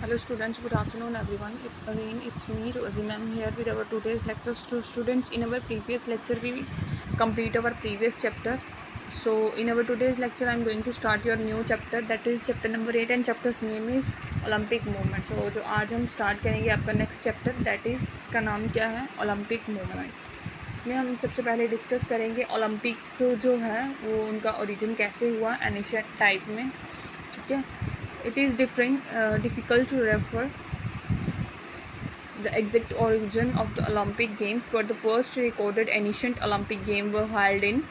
Hello students, good afternoon everyone. It's me Rosie ma'am here with our today's lecture. Students, in our previous lecture we complete our previous chapter. So in our today's lecture I am going to start your new chapter, that is chapter number 8 and chapter's name is Olympic movement. So जो आज हम start करेंगे आपका next chapter, that is इसका नाम क्या है, Olympic movement. इसमें हम सबसे पहले डिस्कस करेंगे ओलंपिक जो है वो उनका ओरिजिन कैसे हुआ एनिशियंट टाइप में. ठीक है. It is difficult to refer the exact origin of the Olympic Games, but the first recorded ancient Olympic Games were held in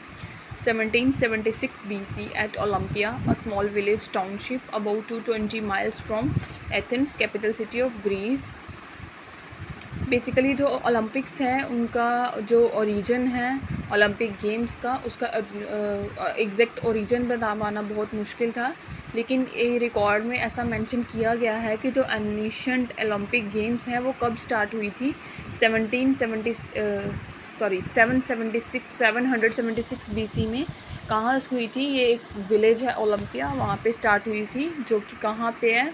1776 BC at Olympia, a small village township about 220 miles from Athens, capital city of Greece. Basically जो Olympics हैं उनका जो origin है Olympic games का, उसका exact origin बता पाना बहुत मुश्किल था, लेकिन ये रिकॉर्ड में ऐसा मेंशन किया गया है कि जो एनिशेंट ओलंपिक गेम्स हैं वो कब स्टार्ट हुई थी 776 BC में. कहाँ हुई थी? ये एक विलेज है ओलंपिया, वहाँ पे स्टार्ट हुई थी, जो कि कहाँ पे है,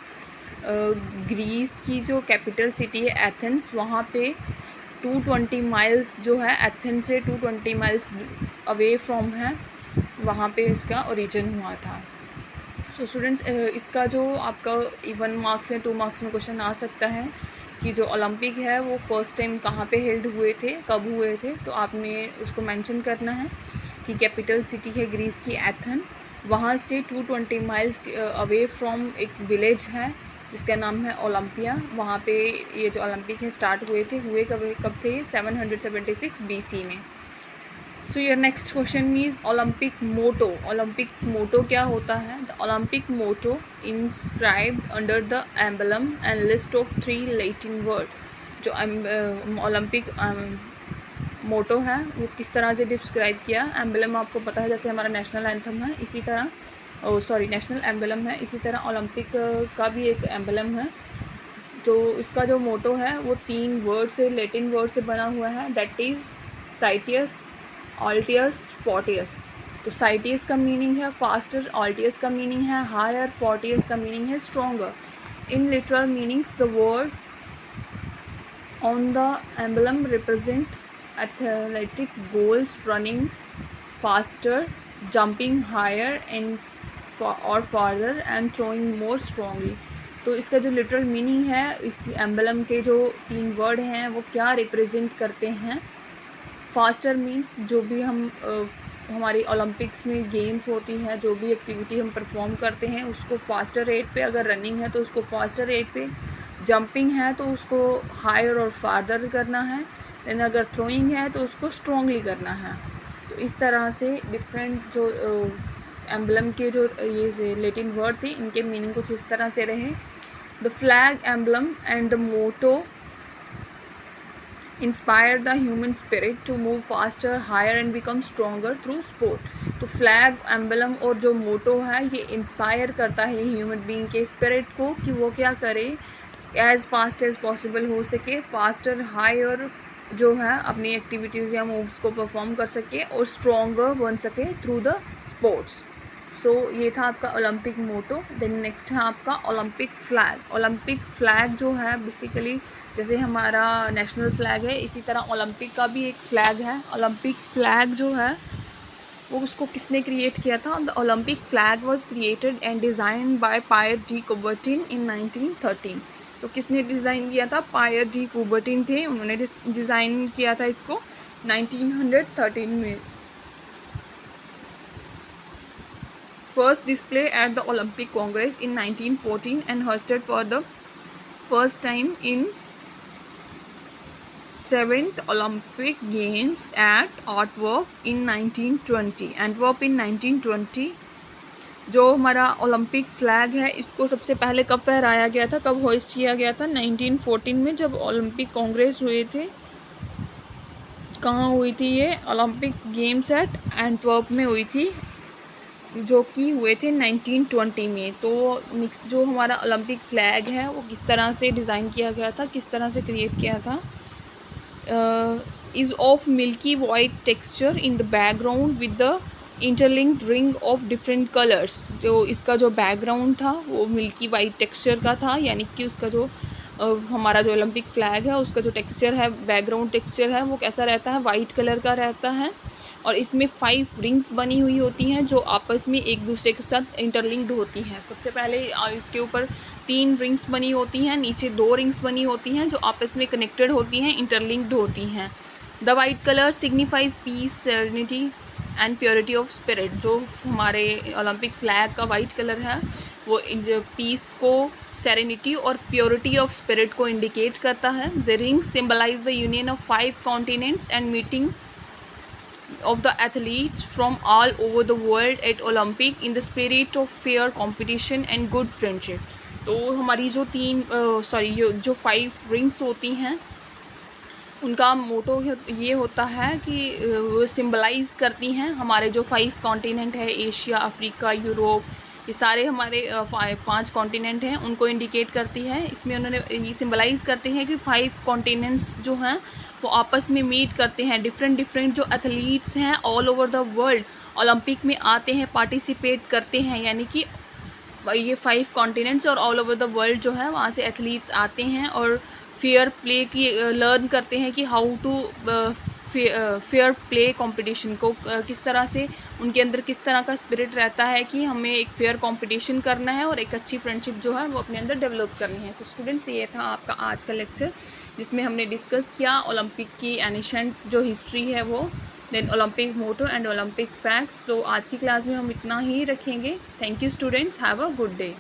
ग्रीस की जो कैपिटल सिटी है एथेंस, वहाँ पे 220 माइल्स जो है एथेंस से 220 माइल्स अवे फ्रॉम है, वहाँ पे इसका ओरिजिन हुआ था. सो स्टूडेंट्स, इसका जो आपका 1 मार्क्स या 2 मार्क्स में क्वेश्चन आ सकता है कि जो ओलंपिक है वो फर्स्ट टाइम कहाँ पे हेल्ड हुए थे, कब हुए थे, तो आपने उसको मेंशन करना है कि कैपिटल सिटी है ग्रीस की एथन, वहाँ से 220 माइल्स अवे फ्रॉम एक विलेज है जिसका नाम है ओलंपिया, वहाँ पे ये जो ओलंपिक है स्टार्ट हुए कब थे? 776 BC में. So your next question is Olympic motto. Olympic motto क्या होता है? The Olympic motto inscribed under the emblem and list of 3 Latin word. जो ओलंपिक मोटो है वो किस तरह से डिस्क्राइब किया? एम्बलम आपको पता है, जैसे हमारा नेशनल एंथम है इसी तरह, नेशनल एम्बलम है, इसी तरह ओलंपिक का भी एक एम्बलम है. तो इसका जो मोटो है वो 3 वर्ड से, लैटिन वर्ड से बना हुआ है, दैट इज़ साइटियस, ऑल्टियस, फोर्टियस. तो साइटियस का मीनिंग है फास्टर, ऑल्टियस का मीनिंग है हायर, फोर्टियस का मीनिंग है stronger. In literal meanings the word on the emblem represent athletic goals, running faster, jumping higher and or farther and throwing more strongly. तो इसका जो लिटरल मीनिंग है, इस एम्बलम के जो 3 वर्ड हैं वो क्या रिप्रेजेंट करते हैं? फास्टर मीन्स जो भी हम हमारी ओलंपिक्स में गेम्स होती हैं, जो भी एक्टिविटी हम परफॉर्म करते हैं उसको फास्टर रेट पे, अगर रनिंग है तो उसको फास्टर रेट पे, जंपिंग है तो उसको हायर और फार्दर करना है, एंड अगर थ्रोइंग है तो उसको स्ट्रॉन्गली करना है. तो इस तरह से डिफरेंट जो एम्बलम के जो ये लैटिन वर्ड थे इनके मीनिंग कुछ इस तरह से रहे. The flag emblem and the motto inspire the human spirit to move faster, higher and become stronger through sport. तो फ्लैग एम्बलम और जो मोटो है ये इंस्पायर करता है ह्यूमन बीइंग के स्पिरिट को कि वो क्या करे, एज़ फास्ट एज़ पॉसिबल हो सके, फास्टर, हायर जो है अपनी एक्टिविटीज़ या मूव्स को परफॉर्म कर सके और स्ट्रॉन्गर बन सके थ्रू द स्पोर्ट्स. सो ये था आपका ओलंपिक मोटो. देन नेक्स्ट है आपका ओलंपिक फ्लैग. ओलंपिक फ्लैग जो है बेसिकली जैसे हमारा नेशनल फ्लैग है इसी तरह ओलंपिक का भी एक फ्लैग है. ओलंपिक फ्लैग जो है वो उसको किसने क्रिएट किया था? The Olympic flag was created and design by Pierre de Coubertin in 1913. तो किसने डिज़ाइन किया था? पायर डी कुबर्टिन थे, उन्होंने डिज़ाइन किया था इसको 1913 में. First display at the Olympic congress in 1914 and hosted for the first time in 7th Olympic Games at Antwerp in 1920. Antwerp in 1920. जो हमारा ओलंपिक फ्लैग है इसको सबसे पहले कब फहराया गया था, कब होस्ट किया गया था? 1914 में, जब ओलंपिक कांग्रेस हुए थे. कहाँ हुई थी ये? ओलंपिक गेम्स एट एंटवर्प में हुई थी, जो कि हुए थे 1920 में. तो नेक्स्ट जो हमारा ओलंपिक फ्लैग है वो किस तरह से डिज़ाइन किया गया था, किस तरह से क्रिएट किया था? is of milky white texture in the background with the interlinked ring of different colours. जो इसका जो बैकग्राउंड था वो मिल्की वाइट टेक्सचर का था, यानी कि उसका जो हमारा जो ओलंपिक फ्लैग है उसका जो टेक्सचर है, बैकग्राउंड टेक्सचर है, वो कैसा रहता है, वाइट कलर का रहता है। और इसमें 5 रिंग्स बनी हुई होती हैं जो आपस में एक दूसरे के साथ इंटरलिंक्ड होती हैं। सबसे पहले इसके ऊपर 3 रिंग्स बनी होती हैं, नीचे 2 रिंग्स बनी होती हैं जो आपस में कनेक्टेड होती हैं, इंटरलिंक्ड होती हैं। The white colour signifies peace, serenity and purity of spirit. जो हमारे ओलंपिक फ्लैग का वाइट कलर है वो पीस को, सेरेनिटी और प्योरिटी ऑफ स्पिरिट को इंडिकेट करता है। The ring symbolise the union of 5 continents and meeting of the athletes from all over the world at Olympic in the spirit of fair competition and good friendship। तो हमारी जो जो 5 rings होती हैं उनका मोटो ये होता है कि वो सिम्बलाइज़ करती हैं हमारे जो 5 कॉन्टिनेंट है, एशिया, अफ्रीका, यूरोप, ये सारे हमारे 5 कॉन्टिनेंट हैं, उनको इंडिकेट करती है। इसमें उन्होंने ये सिम्बलाइज़ करते हैं कि 5 कॉन्टिनेंट्स जो हैं वो आपस में मीट करते हैं। डिफरेंट जो एथलीट्स हैं all over the world Olympic में आते हैं, पार्टिसिपेट करते हैं, यानी कि ये 5 कॉन्टिनेंट्स और ऑल ओवर द वर्ल्ड जो है वहाँ से एथलीट्स आते हैं और फेयर प्ले की लर्न करते हैं कि how to fair play competition को किस तरह से, उनके अंदर किस तरह का स्पिरिट रहता है कि हमें एक फेयर कंपटीशन करना है और एक अच्छी फ्रेंडशिप जो है वो अपने अंदर डेवलप करनी है। सो स्टूडेंट्स, ये था आपका आज का लेक्चर जिसमें हमने डिस्कस किया ओलंपिक की एनिशेंट जो हिस्ट्री है वो, then Olympic motto and Olympic facts. तो आज की क्लास में हम इतना ही रखेंगे। Thank you students, have a good day.